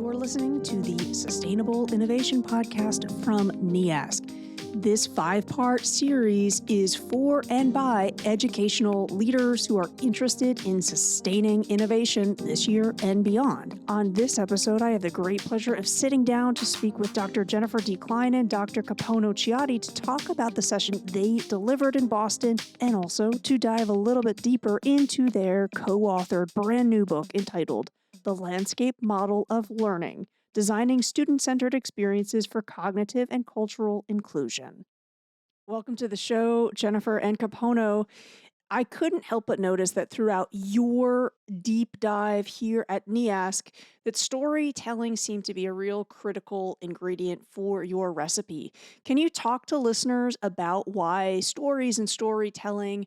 You're listening to the Sustainable Innovation Podcast from NEASC. This 5-part series is for and by educational leaders who are interested in sustaining innovation this year and beyond. On this episode, I have the great pleasure of sitting down to speak with Dr. Jennifer D. Klein and Dr. Kapono Ciotti to talk about the session they delivered in Boston and also to dive a little bit deeper into their co-authored brand new book entitled The Landscape Model of Learning: Designing Student-Centered Experiences for Cognitive and Cultural Inclusion. Welcome to the show, Jennifer and Kapono. I couldn't help but notice that throughout your deep dive here at NEASC, that storytelling seemed to be a real critical ingredient for your recipe. Can you talk to listeners about why stories and storytelling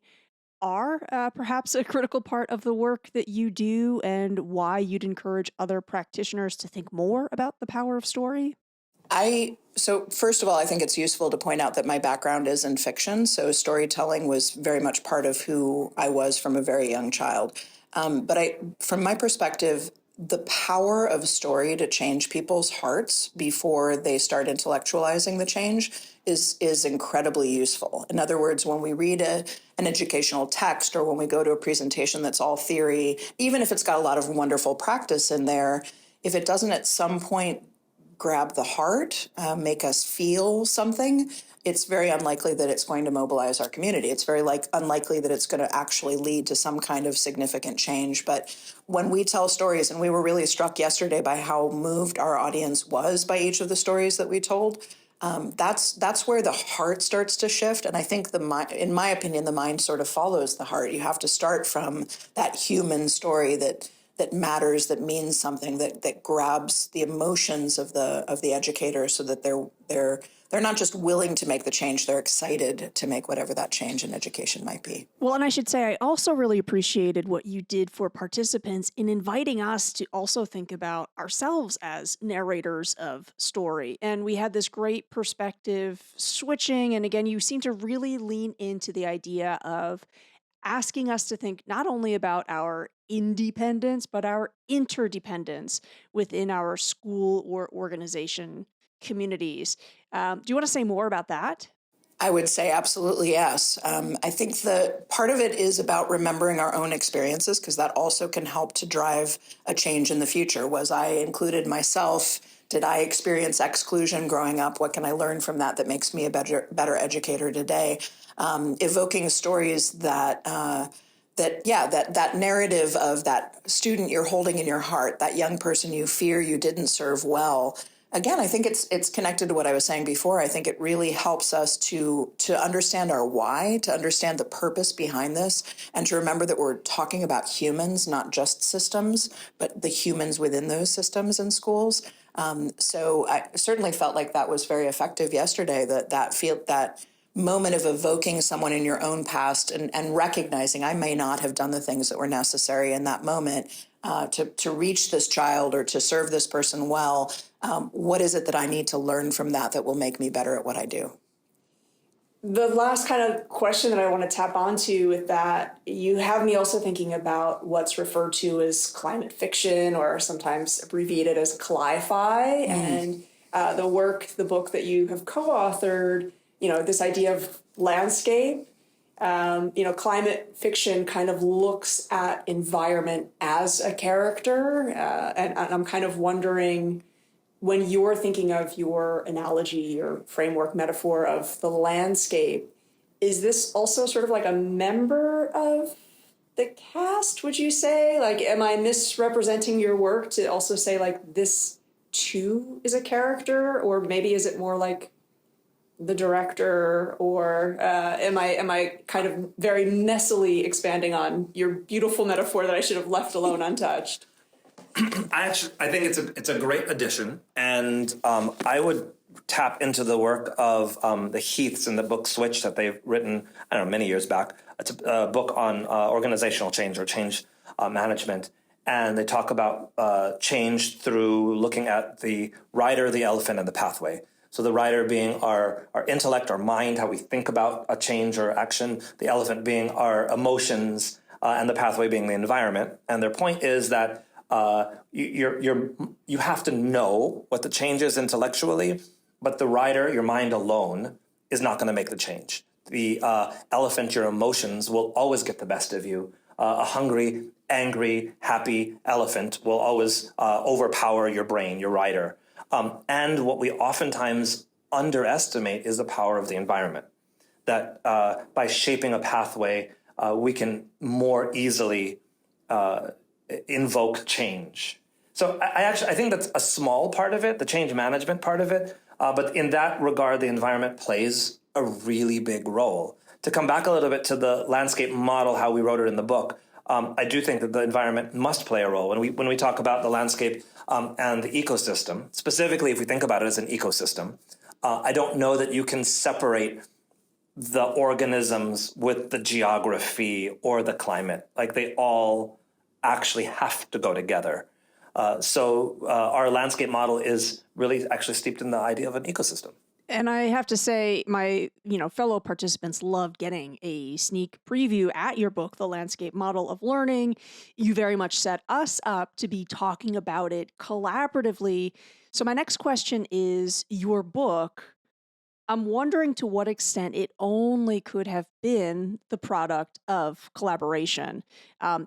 are perhaps a critical part of the work that you do, and why you'd encourage other practitioners to think more about the power of story? So first of all, I think it's useful to point out that my background is in fiction. So storytelling was very much part of who I was from a very young child. From my perspective, the power of story to change people's hearts before they start intellectualizing the change is incredibly useful. In other words, when we read an educational text or when we go to a presentation that's all theory, even if it's got a lot of wonderful practice in there, if it doesn't at some point grab the heart, make us feel something, it's very unlikely that it's going to mobilize our community. It's very unlikely that it's going to actually lead to some kind of significant change. But when we tell stories, and we were really struck yesterday by how moved our audience was by each of the stories that we told, that's where the heart starts to shift. And I think in my opinion, the mind sort of follows the heart. You have to start from that human story that matters, that means something, that grabs the emotions of the educator, so that they're not just willing to make the change, they're excited to make whatever that change in education might be. Well, and I should say, I also really appreciated what you did for participants in inviting us to also think about ourselves as narrators of story. And we had this great perspective switching. And again, you seem to really lean into the idea of asking us to think not only about our independence, but our interdependence within our school or organization communities. Do you want to say more about that? I would say absolutely yes. I think the part of it is about remembering our own experiences, because that also can help to drive a change in the future. Was I included myself? Did I experience exclusion growing up? What can I learn from that makes me a better educator today? Evoking stories that narrative of that student you're holding in your heart, that young person you fear you didn't serve well. Again, I think it's connected to what I was saying before. I think it really helps us to understand our why, to understand the purpose behind this, and to remember that we're talking about humans, not just systems, but the humans within those systems in schools. So I certainly felt like that was very effective yesterday, that moment of evoking someone in your own past and recognizing I may not have done the things that were necessary in that moment to reach this child or to serve this person well. What is it that I need to learn from that will make me better at what I do? The last kind of question that I want to tap onto with that, you have me also thinking about what's referred to as climate fiction, or sometimes abbreviated as cli-fi, and the book that you have co-authored, this idea of landscape. Climate fiction kind of looks at environment as a character, and I'm kind of wondering, when you're thinking of your analogy or framework metaphor of the landscape, is this also sort of like a member of the cast, would you say? Like, am I misrepresenting your work to also say, like, this too is a character? Or maybe is it more like the director? Or am I kind of very messily expanding on your beautiful metaphor that I should have left alone untouched? I think it's a great addition, and I would tap into the work of the Heaths in the book Switch that they've written, I don't know, many years back. It's a book on organizational change or change management, and they talk about change through looking at the rider, the elephant, and the pathway. So the rider being our intellect, our mind, how we think about a change or action, the elephant being our emotions, and the pathway being the environment. And their point is that You have to know what the change is intellectually, but the writer, your mind alone, is not going to make the change. The elephant, your emotions, will always get the best of you. A hungry, angry, happy elephant will always overpower your brain, your writer. And what we oftentimes underestimate is the power of the environment. That by shaping a pathway, we can more easily invoke change. So I think that's a small part of it, the change management part of it. But in that regard, the environment plays a really big role. To come back a little bit to the landscape model, how we wrote it in the book, I do think that the environment must play a role. When we talk about the landscape and the ecosystem, specifically if we think about it as an ecosystem, I don't know that you can separate the organisms with the geography or the climate. Like, they all actually have to go together. So our landscape model is really actually steeped in the idea of an ecosystem. And I have to say, my fellow participants loved getting a sneak preview at your book, The Landscape Model of Learning. You very much set us up to be talking about it collaboratively. So my next question is, your book, I'm wondering to what extent it only could have been the product of collaboration.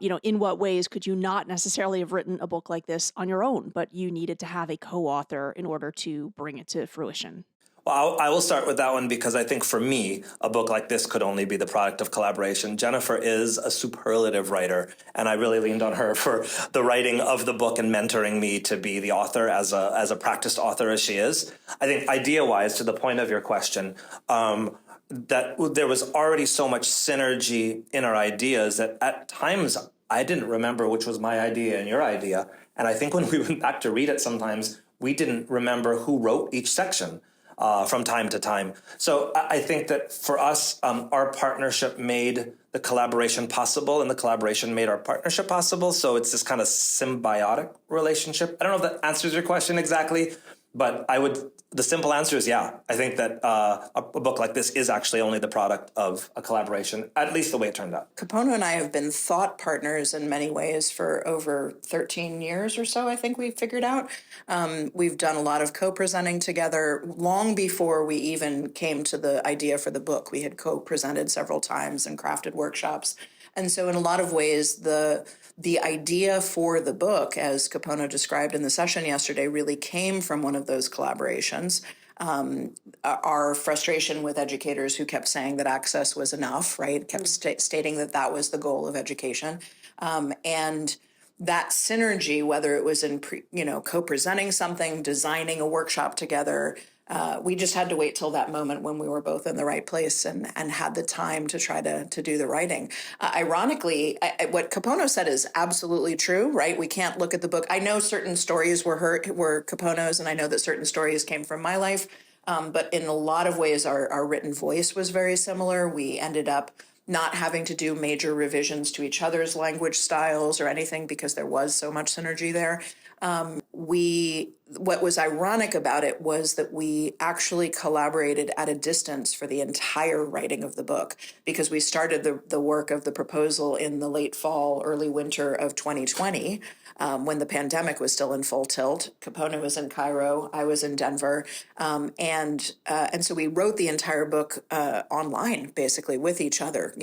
In what ways could you not necessarily have written a book like this on your own, but you needed to have a co-author in order to bring it to fruition? Well, I will start with that one because I think for me, a book like this could only be the product of collaboration. Jennifer is a superlative writer, and I really leaned on her for the writing of the book and mentoring me to be the author as a practiced author as she is. I think idea-wise, to the point of your question, that there was already so much synergy in our ideas that at times I didn't remember which was my idea and your idea. And I think when we went back to read it sometimes, we didn't remember who wrote each section. From time to time. So I think that for us, our partnership made the collaboration possible, and the collaboration made our partnership possible. So it's this kind of symbiotic relationship. I don't know if that answers your question exactly, but the simple answer is yeah. I think that a book like this is actually only the product of a collaboration, at least the way it turned out. Kapono and I have been thought partners in many ways for over 13 years or so, I think we figured out. We've done a lot of co-presenting together long before we even came to the idea for the book. We had co-presented several times and crafted workshops. And so in a lot of ways, the idea for the book, as Kapono described in the session yesterday, really came from one of those collaborations. Our frustration with educators who kept saying that access was enough, right? Kept stating that that was the goal of education. And that synergy, whether it was in co-presenting something, designing a workshop together, we just had to wait till that moment when we were both in the right place and had the time to try to do the writing. Ironically, what Kapono said is absolutely true, right? We can't look at the book. I know certain stories were Kapono's, and I know that certain stories came from my life. But in a lot of ways, our written voice was very similar. We ended up not having to do major revisions to each other's language styles or anything because there was so much synergy there. What was ironic about it was that we actually collaborated at a distance for the entire writing of the book, because we started the work of the proposal in the late fall, early winter of 2020, when the pandemic was still in full tilt. Kapono was in Cairo, I was in Denver, and so we wrote the entire book online, basically, with each other,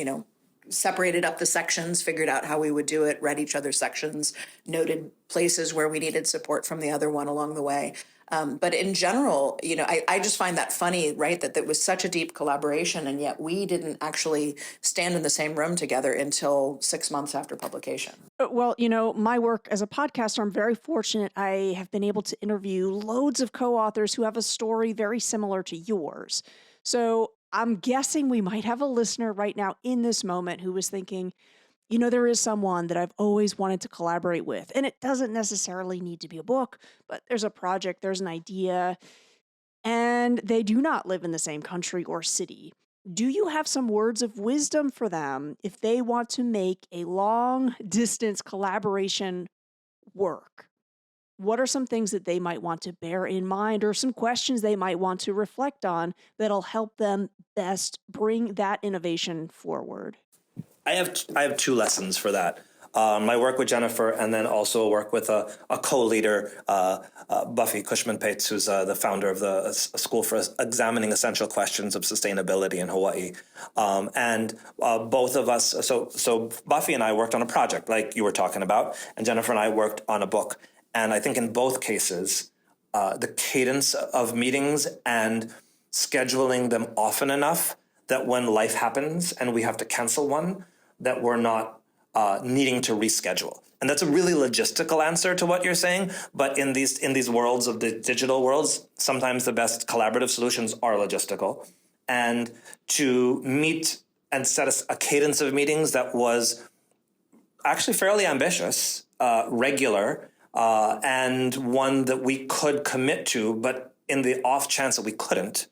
separated up the sections, figured out how we would do it, read each other's sections, noted places where we needed support from the other one along the way. But in general, I just find that funny, right, that there was such a deep collaboration, and yet we didn't actually stand in the same room together until 6 months after publication. Well, my work as a podcaster, I'm very fortunate. I have been able to interview loads of co-authors who have a story very similar to yours. So I'm guessing we might have a listener right now in this moment who was thinking, there is someone that I've always wanted to collaborate with, and it doesn't necessarily need to be a book, but there's a project, there's an idea, and they do not live in the same country or city. Do you have some words of wisdom for them if they want to make a long distance collaboration work? What are some things that they might want to bear in mind, or some questions they might want to reflect on that'll help them best bring that innovation forward? I have two lessons for that. my work with Jennifer, and then also work with a co-leader, Buffy Cushman-Pates, who's the founder of the School for Examining Essential Questions of Sustainability in Hawaii. And both of us, so Buffy and I worked on a project like you were talking about, and Jennifer and I worked on a book. And I think in both cases, the cadence of meetings and scheduling them often enough that when life happens and we have to cancel one, that we're not needing to reschedule. And that's a really logistical answer to what you're saying. But in these worlds of the digital worlds, sometimes the best collaborative solutions are logistical. And to meet and set a cadence of meetings that was actually fairly ambitious, regular, and one that we could commit to, but in the off chance that we couldn't,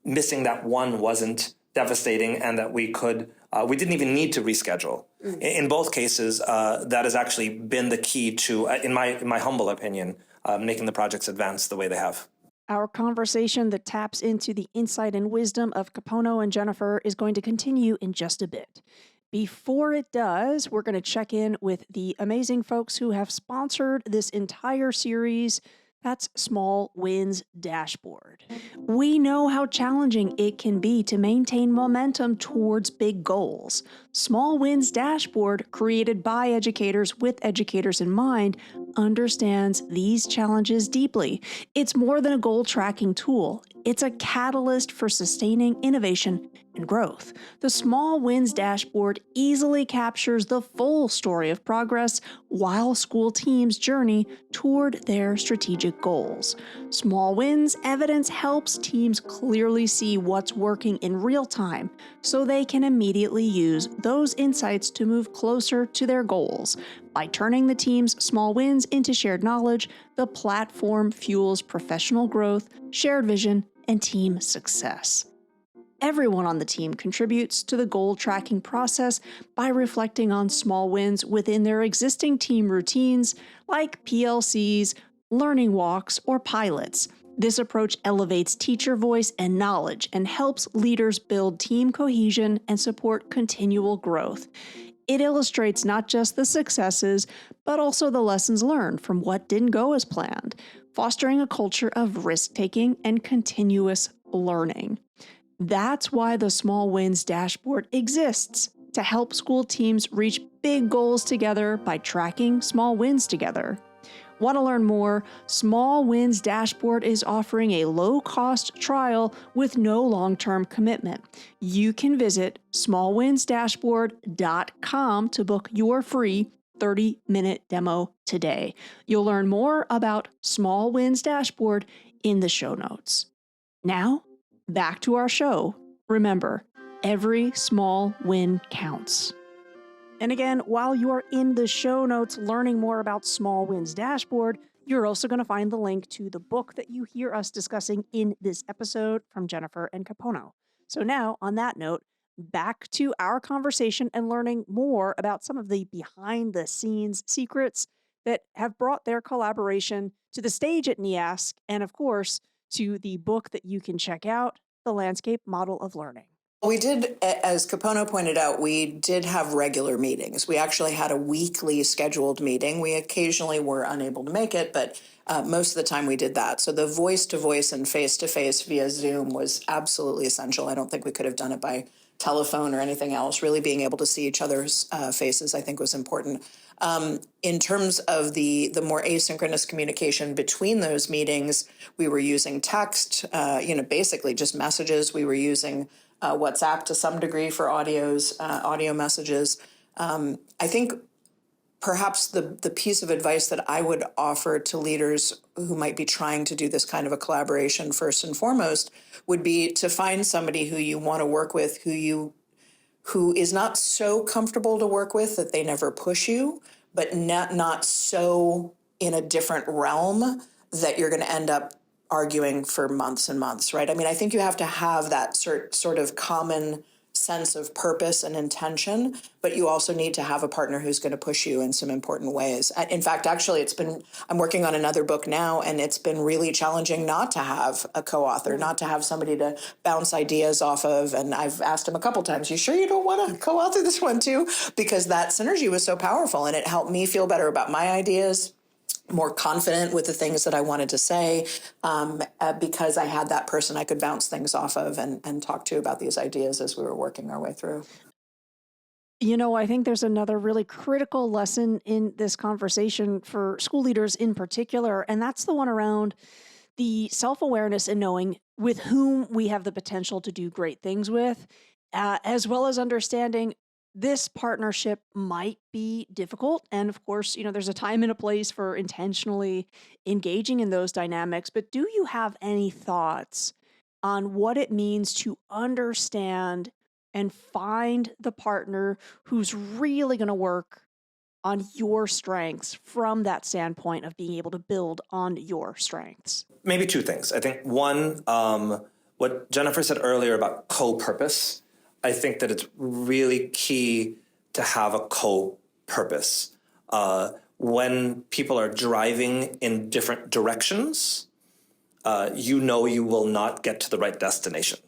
missing that one wasn't devastating, and that we didn't even need to reschedule. In both cases, that has actually been the key to, in my humble opinion, making the projects advance the way they have. Our conversation that taps into the insight and wisdom of Kapono and Jennifer is going to continue in just a bit. Before it does, we're going to check in with the amazing folks who have sponsored this entire series. That's Small Wins Dashboard. We know how challenging it can be to maintain momentum towards big goals. Small Wins Dashboard, created by educators with educators in mind, understands these challenges deeply. It's more than a goal tracking tool. It's a catalyst for sustaining innovation and growth. The Small Wins Dashboard easily captures the full story of progress while school teams journey toward their strategic goals. Small Wins evidence helps teams clearly see what's working in real time so they can immediately use those insights to move closer to their goals. By turning the team's small wins into shared knowledge, the platform fuels professional growth, shared vision, and team success. Everyone on the team contributes to the goal tracking process by reflecting on small wins within their existing team routines, like PLCs, learning walks, or pilots. This approach elevates teacher voice and knowledge and helps leaders build team cohesion and support continual growth. It illustrates not just the successes, but also the lessons learned from what didn't go as planned, fostering a culture of risk-taking and continuous learning. That's why the Small Wins Dashboard exists, to help school teams reach big goals together by tracking small wins together. Want to learn more? Small Wins Dashboard is offering a low-cost trial with no long-term commitment. You can visit smallwinsdashboard.com to book your free 30-minute demo today. You'll learn more about Small Wins Dashboard in the show notes. Now, back to our show. Remember, every small win counts. And again, while you're in the show notes learning more about Small Wins Dashboard, you're also going to find the link to the book that you hear us discussing in this episode from Jennifer and Kapono. So now, on that note, back to our conversation and learning more about some of the behind-the-scenes secrets that have brought their collaboration to the stage at NEASC, and of course, to the book that you can check out, The Landscape Model of Learning. We did, as Kapono pointed out, we did have regular meetings. We actually had a weekly scheduled meeting. We occasionally were unable to make it, but most of the time we did that. So the voice-to-voice and face-to-face via Zoom was absolutely essential. I don't think we could have done it by telephone or anything else. Really being able to see each other's faces, I think, was important. In terms of the more asynchronous communication between those meetings, we were using text, basically just messages. We were using WhatsApp to some degree for audio messages. I think perhaps the piece of advice that I would offer to leaders who might be trying to do this kind of a collaboration first and foremost would be to find somebody who you want to work with, who is not so comfortable to work with that they never push you, but not so in a different realm that you're going to end up arguing for months and months, right? I mean, I think you have to have that sort of common sense of purpose and intention, but you also need to have a partner who's going to push you in some important ways. In fact, actually, I'm working on another book now, and it's been really challenging not to have a co-author, not to have somebody to bounce ideas off of. And I've asked him a couple times, you sure you don't want to co-author this one too? Because that synergy was so powerful, and it helped me feel better about my ideas, more confident with the things that I wanted to say, because I had that person I could bounce things off of and talk to about these ideas as we were working our way through. I think there's another really critical lesson in this conversation for school leaders in particular, and that's the one around the self-awareness and knowing with whom we have the potential to do great things with, as well as understanding this partnership might be difficult. And of course, there's a time and a place for intentionally engaging in those dynamics. But do you have any thoughts on what it means to understand and find the partner who's really going to work on your strengths from that standpoint of being able to build on your strengths? Maybe two things. I think one, what Jennifer said earlier about co-purpose, I think that it's really key to have a co-purpose. When people are driving in different directions, you will not get to the right destination.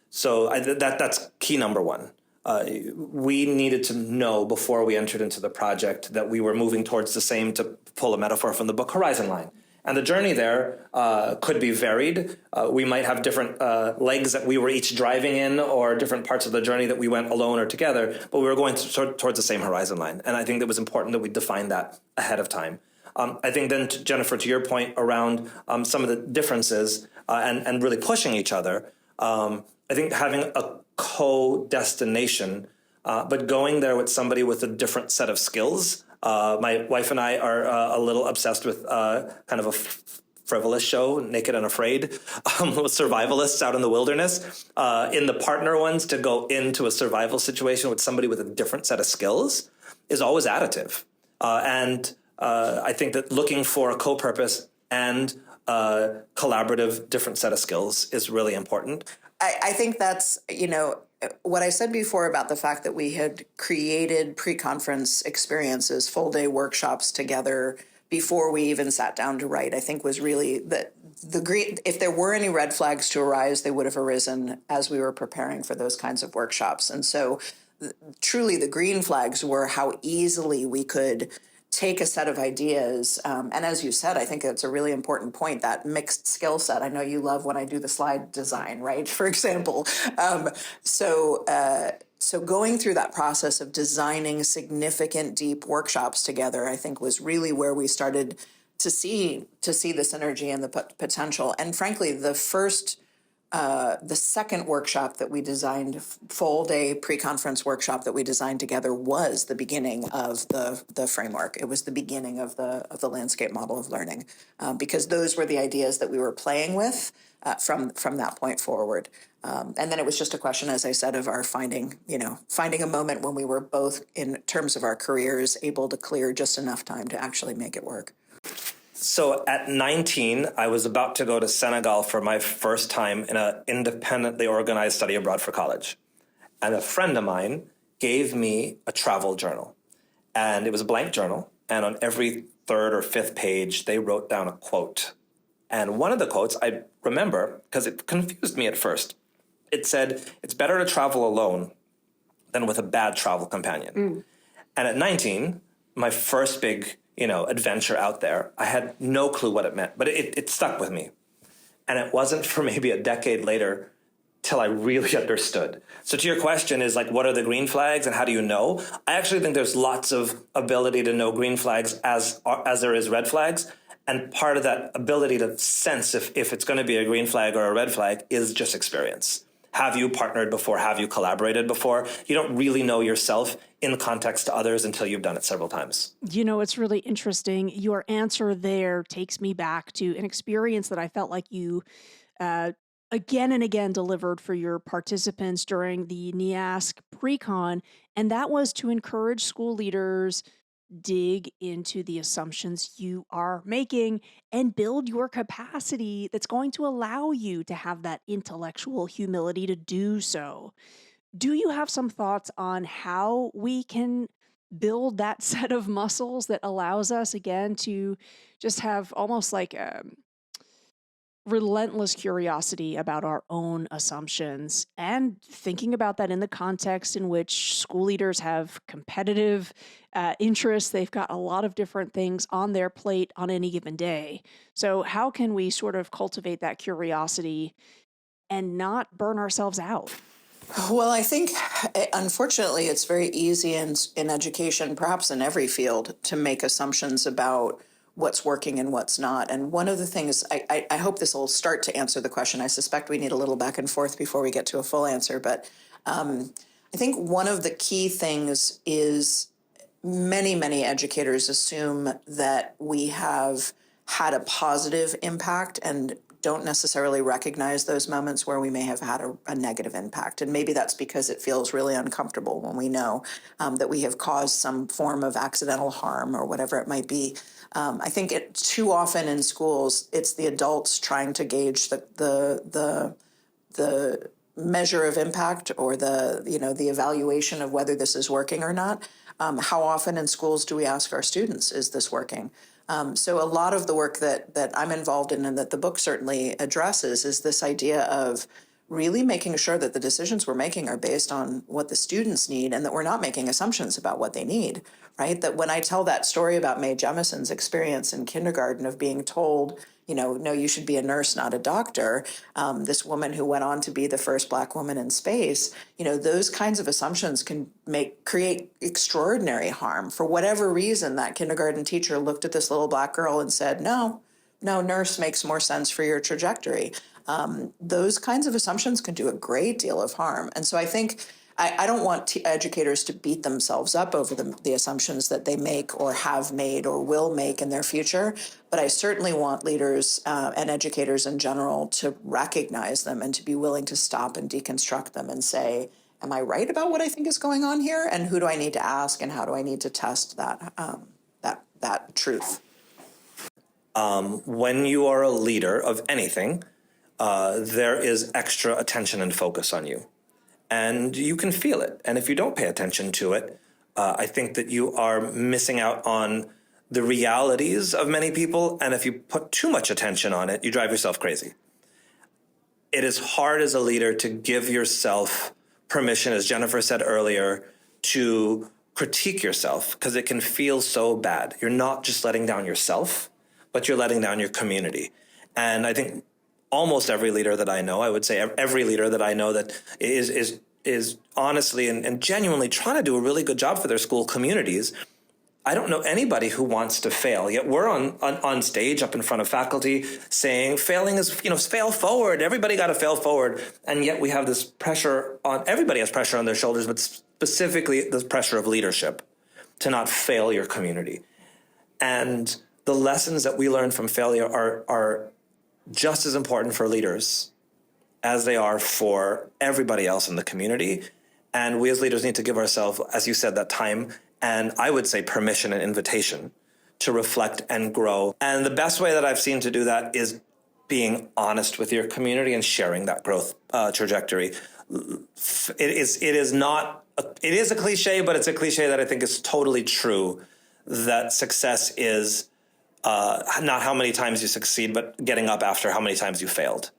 So that's key number one. We needed to know before we entered into the project that we were moving towards the same, to pull a metaphor from the book, horizon line. And the journey there could be varied. We might have different legs that we were each driving in, or different parts of the journey that we went alone or together, but we were going towards the same horizon line. And I think it was important that we define that ahead of time. I think then, Jennifer, to your point around some of the differences and really pushing each other, I think having a co-destination, but going there with somebody with a different set of skills. My wife and I are a little obsessed with kind of a frivolous show, Naked and Afraid, with survivalists out in the wilderness. In the partner ones, to go into a survival situation with somebody with a different set of skills is always additive. And I think that looking for a co-purpose and collaborative different set of skills is really important. I think that's, what I said before about the fact that we had created pre-conference experiences, full-day workshops together before we even sat down to write, I think was really the green. If there were any red flags to arise, they would have arisen as we were preparing for those kinds of workshops. And so truly the green flags were how easily we could take a set of ideas. And as you said, I think it's a really important point, that mixed skill set. I know you love when I do the slide design, right? For example. So going through that process of designing significant, deep workshops together, I think was really where we started to see the synergy and the potential. And frankly, the second workshop that we designed, full day pre-conference workshop that we designed together, was the beginning of the framework. It was the beginning of the landscape model of learning, because those were the ideas that we were playing with from that point forward. And then it was just a question, as I said, of our finding a moment when we were both, in terms of our careers, able to clear just enough time to actually make it work. So at 19, I was about to go to Senegal for my first time in an independently organized study abroad for college. And a friend of mine gave me a travel journal. And it was a blank journal. And on every third or fifth page, they wrote down a quote. And one of the quotes I remember, because it confused me at first. It said, "It's better to travel alone than with a bad travel companion." Mm. And at 19, my first big adventure out there, I had no clue what it meant, but it stuck with me. And it wasn't for maybe a decade later till I really understood. So to your question is what are the green flags and how do you know? I actually think there's lots of ability to know green flags as there is red flags. And part of that ability to sense if it's going to be a green flag or a red flag is just experience. Have you partnered before? Have you collaborated before? You don't really know yourself in context to others until you've done it several times. It's really interesting. Your answer there takes me back to an experience that I felt like you again and again delivered for your participants during the NEASC pre-con, and that was to encourage school leaders dig into the assumptions you are making and build your capacity that's going to allow you to have that intellectual humility to do so. Do you have some thoughts on how we can build that set of muscles that allows us, again, to just have almost like a relentless curiosity about our own assumptions, and thinking about that in the context in which school leaders have competitive interests? They've got a lot of different things on their plate on any given day. So, how can we sort of cultivate that curiosity and not burn ourselves out? Well, I think, unfortunately, it's very easy in education, perhaps in every field, to make assumptions about what's working and what's not. And one of the things, I hope this will start to answer the question. I suspect we need a little back and forth before we get to a full answer. But I think one of the key things is many educators assume that we have had a positive impact and don't necessarily recognize those moments where we may have had a negative impact. And maybe that's because it feels really uncomfortable when we know that we have caused some form of accidental harm or whatever it might be. I think too often in schools, it's the adults trying to gauge the measure of impact, or the evaluation of whether this is working or not. How often in schools do we ask our students, is this working? So a lot of the work that I'm involved in and that the book certainly addresses is this idea of really making sure that the decisions we're making are based on what the students need, and that we're not making assumptions about what they need, right? That when I tell that story about Mae Jemison's experience in kindergarten of being told, no, you should be a nurse, not a doctor, this woman who went on to be the first Black woman in space, those kinds of assumptions can create extraordinary harm. For whatever reason, that kindergarten teacher looked at this little Black girl and said, no, nurse makes more sense for your trajectory. Those kinds of assumptions can do a great deal of harm. And so I think I don't want educators to beat themselves up over the assumptions that they make or have made or will make in their future, but I certainly want leaders and educators in general to recognize them and to be willing to stop and deconstruct them and say, am I right about what I think is going on here? And who do I need to ask, and how do I need to test that truth? When you are a leader of anything, there is extra attention and focus on you. And you can feel it. And if you don't pay attention to it, I think that you are missing out on the realities of many people. And if you put too much attention on it, you drive yourself crazy. It is hard as a leader to give yourself permission, as Jennifer said earlier, to critique yourself, because it can feel so bad. You're not just letting down yourself, but you're letting down your community. And I think almost every leader that I know, I would say every leader that I know that is honestly and genuinely trying to do a really good job for their school communities. I don't know anybody who wants to fail, yet we're on stage up in front of faculty saying failing is, fail forward. Everybody got to fail forward. And yet we have this pressure on, everybody has pressure on their shoulders, but specifically the pressure of leadership to not fail your community. And the lessons that we learn from failure are just as important for leaders as they are for everybody else in the community. And we as leaders need to give ourselves, as you said, that time, and I would say permission and invitation to reflect and grow. And the best way that I've seen to do that is being honest with your community and sharing that growth trajectory. It is a cliche, but it's a cliche that I think is totally true, that success is not how many times you succeed, but getting up after how many times you failed.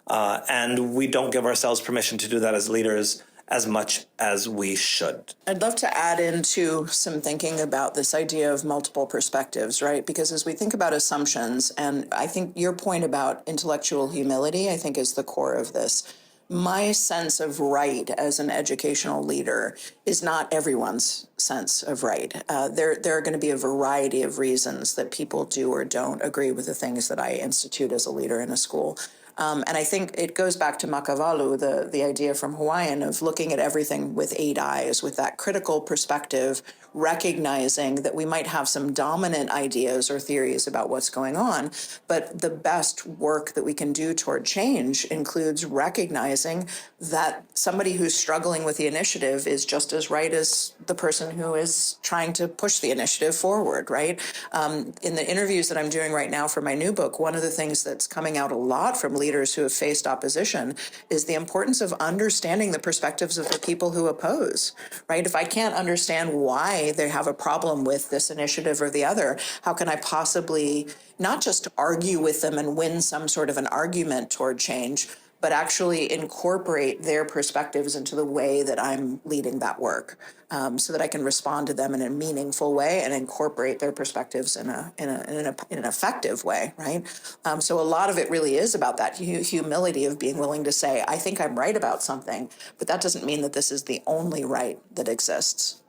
And we don't give ourselves permission to do that as leaders as much as we should. I'd love to add into some thinking about this idea of multiple perspectives, right? Because as we think about assumptions, and I think your point about intellectual humility, I think is the core of this. My sense of right as an educational leader is not everyone's sense of right. There are going to be a variety of reasons that people do or don't agree with the things that I institute as a leader in a school. And I think it goes back to Makavalu, the idea from Hawaiian of looking at everything with 8 eyes, with that critical perspective recognizing that we might have some dominant ideas or theories about what's going on, but the best work that we can do toward change includes recognizing that somebody who's struggling with the initiative is just as right as the person who is trying to push the initiative forward, right? In the interviews that I'm doing right now for my new book, one of the things that's coming out a lot from leaders who have faced opposition is the importance of understanding the perspectives of the people who oppose, right? If I can't understand why they have a problem with this initiative or the other, how can I possibly not just argue with them and win some sort of an argument toward change, but actually incorporate their perspectives into the way that I'm leading that work, so that I can respond to them in a meaningful way and incorporate their perspectives in an effective way, right? So a lot of it really is about that humility of being willing to say, I think I'm right about something, but that doesn't mean that this is the only right that exists.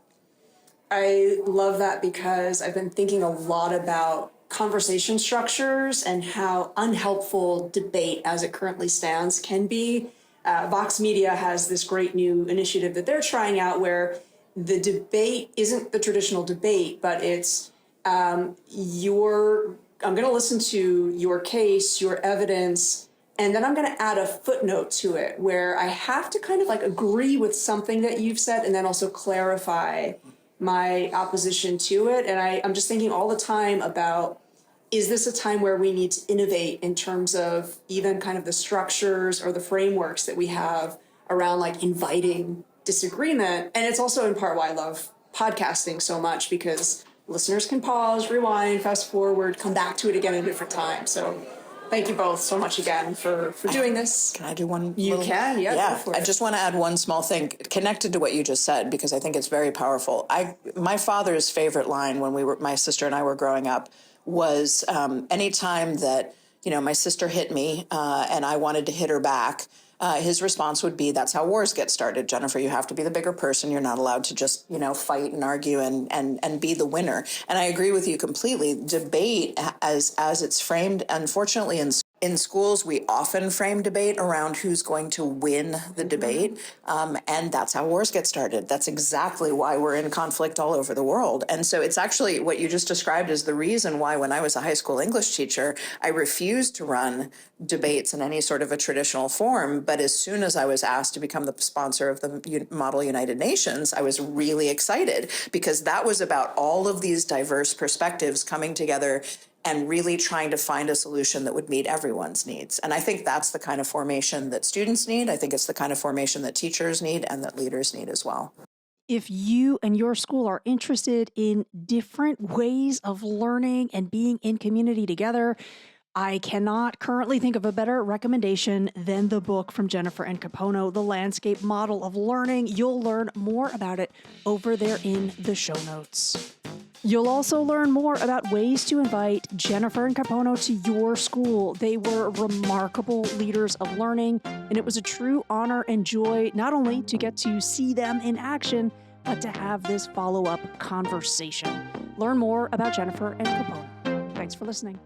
I love that because I've been thinking a lot about conversation structures and how unhelpful debate as it currently stands can be. Vox Media has this great new initiative that they're trying out where the debate isn't the traditional debate, but it's I'm going to listen to your case, your evidence, and then I'm going to add a footnote to it where I have to kind of like agree with something that you've said and then also clarify my opposition to it. And I'm just thinking all the time about, is this a time where we need to innovate in terms of even kind of the structures or the frameworks that we have around like inviting disagreement? And it's also in part why I love podcasting so much, because listeners can pause, rewind, fast forward, come back to it again at a different time. So thank you both so much again for doing this. Can I do one? You can, yeah. Yeah, Go for I it. just want to add one small thing connected to what you just said, because I think it's very powerful. My father's favorite line when my sister and I were growing up was anytime that, my sister hit me and I wanted to hit her back, his response would be, that's how wars get started, Jennifer. You have to be the bigger person. You're not allowed to just, fight and argue and be the winner. And I agree with you completely. Debate as it's framed, unfortunately, in schools, we often frame debate around who's going to win the debate, and that's how wars get started. That's exactly why we're in conflict all over the world. And so it's actually what you just described is the reason why when I was a high school English teacher, I refused to run debates in any sort of a traditional form. But as soon as I was asked to become the sponsor of the Model United Nations, I was really excited because that was about all of these diverse perspectives coming together and really trying to find a solution that would meet everyone's needs. And I think that's the kind of formation that students need. I think it's the kind of formation that teachers need and that leaders need as well. If you and your school are interested in different ways of learning and being in community together, I cannot currently think of a better recommendation than the book from Jennifer and Kapono, The Landscape Model of Learning. You'll learn more about it over there in the show notes. You'll also learn more about ways to invite Jennifer and Kapono to your school. They were remarkable leaders of learning, and it was a true honor and joy not only to get to see them in action, but to have this follow-up conversation. Learn more about Jennifer and Kapono. Thanks for listening.